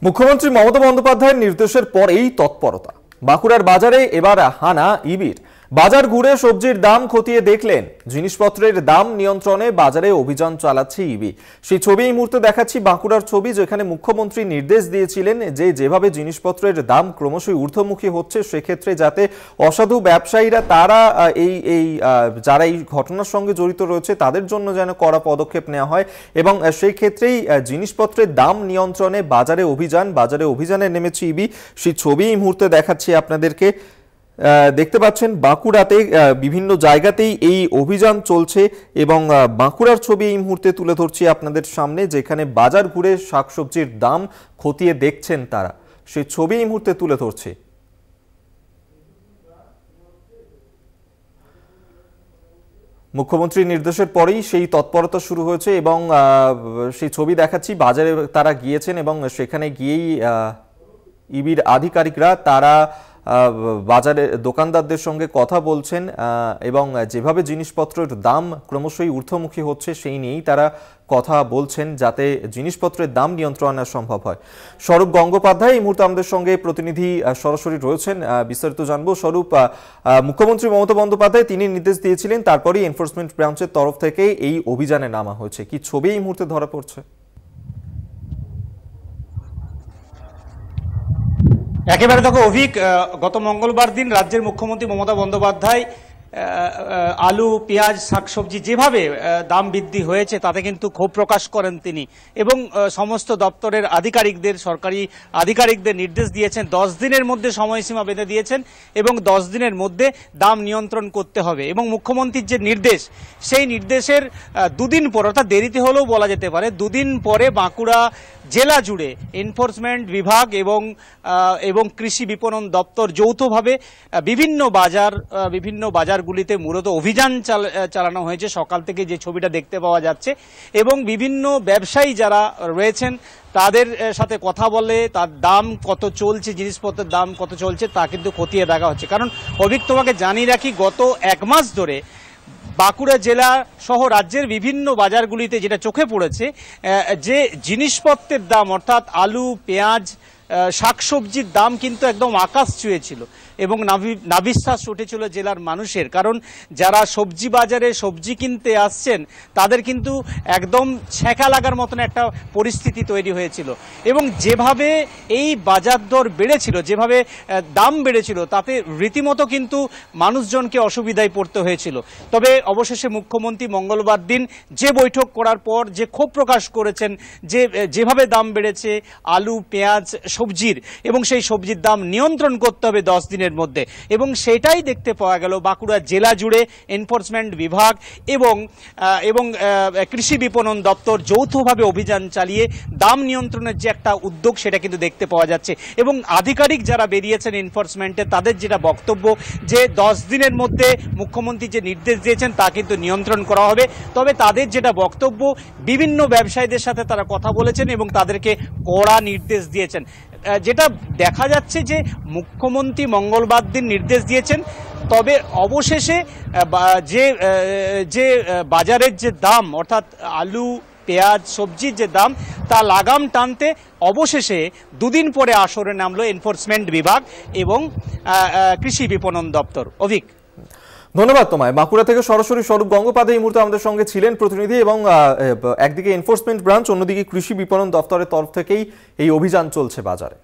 মুখ্যমন্ত্রী মমতা বন্দ্যোপাধ্যায়ের নির্দেশের পরেই তৎপরতা। বাঁকুড়ার বাজারে এবার হানা ইবির। বাজার ঘুরে সবজির দাম খতিয়ে দেখলেন, জিনিসপত্রের দাম নিয়ন্ত্রণে বাজারে অভিযান চালাচ্ছে ইবি। সেই ছবি এই মুহূর্তে দেখাচ্ছি, বাঁকুড়ার ছবি, যেখানে মুখ্যমন্ত্রী নির্দেশ দিয়েছিলেন যে যেভাবে জিনিসপত্রের দাম ক্রমশই ঊর্ধ্বমুখী হচ্ছে, সেক্ষেত্রে যাতে অসাধু ব্যবসায়ীরা তারা যারা এই ঘটনার সঙ্গে জড়িত রয়েছে তাদের জন্য যেন কড়া পদক্ষেপ নেওয়া হয়, এবং সেই ক্ষেত্রেই জিনিসপত্রের দাম নিয়ন্ত্রণে বাজারে অভিযানে নেমেছে ইবি। সেই ছবি এই মুহূর্তে দেখাচ্ছি আপনাদেরকে। দেখতে পাচ্ছেন বাঁকুড়াতে বিভিন্ন জায়গাতেই এই অভিযান চলছে, এবং বাঁকুড়ার ছবি এই মুহূর্তে তুলে ধরছি আপনাদের সামনে, যেখানে বাজার ঘুরে শাকসবজির দাম খতিয়ে দেখছেন তারা। সেই ছবি এই মুহূর্তে তুলে ধরছে। মুখ্যমন্ত্রীর নির্দেশের পরেই সেই তৎপরতা শুরু হয়েছে, এবং সেই ছবি দেখাচ্ছি। বাজারে তারা গিয়েছেন এবং সেখানে গিয়েই ইবির আধিকারিকরা তারা বাজারে দোকানদারদের সঙ্গে কথা বলছেন, এবং যেভাবে জিনিসপত্রের দাম ক্রমশই ঊর্ধ্বমুখী হচ্ছে সেই নিয়েই তারা কথা বলছেন, যাতে জিনিসপত্রের দাম নিয়ন্ত্রণ আনা সম্ভব হয়। স্বরূপ গঙ্গোপাধ্যায় এই মুহূর্তে আমাদের সঙ্গে প্রতিনিধি সরাসরি রয়েছেন, বিস্তারিত জানবো। স্বরূপ, মুখ্যমন্ত্রী মমতা বন্দ্যোপাধ্যায় তিনি নির্দেশ দিয়েছিলেন, তারপরেই এনফোর্সমেন্ট ব্রাঞ্চের তরফ থেকে এই অভিযানে নামা হয়েছে। কি ছবি এই মুহূর্তে ধরা পড়ছে? একেবারে দেখো অভিক, গত মঙ্গলবার দিন রাজ্যের মুখ্যমন্ত্রী মমতা বন্দ্যোপাধ্যায় আলু, পেঁয়াজ, শাকসবজি যেভাবে দাম বৃদ্ধি হয়েছে তাতে কিন্তু ক্ষোভ প্রকাশ করেন তিনি, এবং সমস্ত দপ্তরের আধিকারিকদের, সরকারি আধিকারিকদের নির্দেশ দিয়েছেন 10 দিনের মধ্যে সময়সীমা বেঁধে দিয়েছেন, এবং 10 দিনের মধ্যে দাম নিয়ন্ত্রণ করতে হবে। এবং মুখ্যমন্ত্রীর যে নির্দেশ, সেই নির্দেশের দুদিন পর, অর্থাৎ দেরিতে হলেও বলা যেতে পারে, দুদিন পরে বাঁকুড়া জেলা জুড়ে এনফোর্সমেন্ট বিভাগ এবং কৃষি বিপণন দপ্তর যৌথভাবে বিভিন্ন বাজারগুলিতে মূলত অভিযান চালানো হয়েছে সকাল থেকে, যে ছবিটা দেখতে পাওয়া যাচ্ছে। এবং বিভিন্ন ব্যবসায়ী যারা রয়েছেন তাদের সাথে কথা বলে তার দাম কত চলছে, জিনিসপত্রের দাম কত চলছে তা কিন্তু খতিয়ে দেখা হচ্ছে। কারণ অভিক, তোমাকে জানিয়ে রাখি, গত 1 মাস ধরে বাঁকুড়া জেলা সহ রাজ্যের বিভিন্ন বাজারগুলিতে যেটা চোখে পড়েছে, যে জিনিসপত্রের দাম, অর্থাৎ আলু, পেঁয়াজ, শাকসবজির দাম কিন্তু একদম আকাশ ছুঁয়েছিল, এবং নাভিশ্বাস উঠেছিল জেলার মানুষের। কারণ যারা সবজি বাজারে সবজি কিনতে আসছেন তাদের কিন্তু একদম ছ্যাঁকা লাগার মতন একটা পরিস্থিতি তৈরি হয়েছিল, এবং যেভাবে এই বাজার দর বেড়েছিল, যেভাবে দাম বেড়েছিল, তাতে রীতিমতো কিন্তু মানুষজনকে অসুবিধায় পড়তে হয়েছিল। তবে অবশেষে মুখ্যমন্ত্রী মঙ্গলবার দিন যে বৈঠক করার পর যে ক্ষোভ প্রকাশ করেছেন, যেভাবে দাম বেড়েছে আলু, পেঁয়াজ, সবজির, এবং সেই সবজির দাম নিয়ন্ত্রণ করতে হবে 10 দিনের মধ্যে, এবং সেটাই দেখতে পাওয়া গেল বাঁকুড়া জেলা জুড়ে এনফোর্সমেন্ট বিভাগ এবং কৃষি বিপণন দপ্তর যৌথভাবে অভিযান চালিয়ে দাম নিয়ন্ত্রণের যে একটা উদ্যোগ, সেটা কিন্তু দেখতে পাওয়া যাচ্ছে। এবং আধিকারিক যারা বেরিয়েছেন এনফোর্সমেন্টে, তাদের যেটা বক্তব্য, যে 10 দিনের মধ্যে মুখ্যমন্ত্রী যে নির্দেশ দিয়েছেন তা কিন্তু নিয়ন্ত্রণ করা হবে। তবে তাদের যেটা বক্তব্য, বিভিন্ন ব্যবসায়ীদের সাথে তারা কথা বলেছেন এবং তাদেরকে কড়া নির্দেশ দিয়েছেন। যেটা দেখা যাচ্ছে যে মুখ্যমন্ত্রী মঙ্গলবার দিন নির্দেশ দিয়েছেন, তবে অবশেষে যে বাজারের যে দাম, অর্থাৎ আলু, পেঁয়াজ, সবজির যে দাম, তা লাগাম টানতে অবশেষে 2 দিন পরে আসরে নামলো এনফোর্সমেন্ট বিভাগ এবং কৃষি বিপণন দপ্তর। অভিক, ধন্যবাদ তোমায়। বাঁকুড়া থেকে সরাসরি স্বরূপ গঙ্গোপাধ্যায় এই মুহূর্তে আমাদের সঙ্গে ছিলেন প্রতিনিধি, এবং একদিকে এনফোর্সমেন্ট ব্রাঞ্চ, অন্যদিকে কৃষি বিপণন দপ্তরের তরফ থেকেই এই অভিযান চলছে বাজারে।